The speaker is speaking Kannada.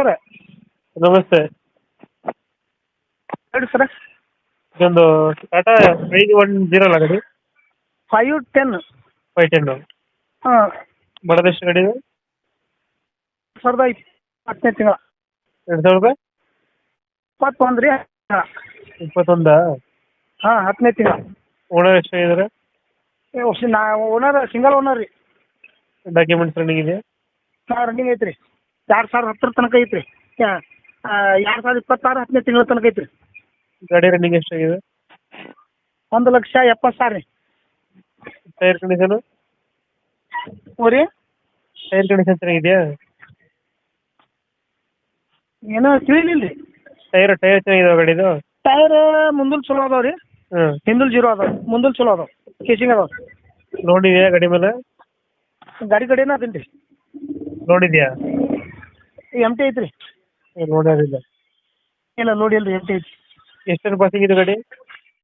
ಸರ್. ನಮಸ್ತೆ. ಹೇಳಿ ಸರ್. ಇದೊಂದು ಟಾಟಾ 510 ಅಲ್ಲ ಗಾಡಿ? 510. 510 ಹಾಂ. ಮಾಡೋದೆಷ್ಟು ಗಾಡಿ ಇದು? 2010 ತಿಂಗಳ 2021 ರೀ. 21? ಹಾಂ 10ನೇ ತಿಂಗಳ. ಓನರ್ ಎಷ್ಟಾಗಿದ್ದಾರೆ? ಓನರ್ ಸಿಂಗಲ್ ಓನರ್ ರೀ. ಡಾಕ್ಯುಮೆಂಟ್ಸ್ ರನ್ನಿಂಗ್ ಇದೆ? ಹಾಂ ರನ್ನಿಂಗ್ ಐತ್ರಿ. 2010 ತನಕ ಐತ್ರಿ. 2026 10ನೇ ತಿಂಗಳ ತನಕ ಐತ್ರಿ. ಗಾಡಿ ರನ್ನಿಂಗ್ ಎಷ್ಟಾಗಿದೆ? 1,70,000 ರೀ. Tyre condition? ರೀ ಟೈರ್ ಕಂಡೀಷನ್ ಚೆನ್ನಾಗಿದೆಯಾ? ಏನೋ ತಿಳಿಲಿಲ್ಲ ರೀ. ಟೈರ್ ಚೆನ್ನಾಗಿದಾವೆ ಗಾಡಿದು? ಟೈರ್ ಮುಂದಲ್ ಚಲೋ ಅದಾವ ರೀ. ಹಾಂ. ಹಿಂದಲ್ ಜೀರೋ ಅದಾವ, ಮುಂದಲ್ ಚಲೋ ಅದಾವ, ಕೇಸಿಂಗ್ ಅದಾವ. ಲೋನ್ ಇದೆಯಾ ಗಾಡಿ ಮೇಲೆ? ಗಾಡಿನ ಅದೇನು ರೀ. ಲೋನ್ ಇದೆಯಾ? MT ಐತ್ರಿ. ಲೋನ್ ಯಾರಿಲ್ಲ? ಇಲ್ಲ ನೋಡಿ ಅಲ್ರಿ MT ಐತಿ. ಎಷ್ಟು ಪಾಸಿಂಗ್ ಇದೆ ಗಾಡಿ?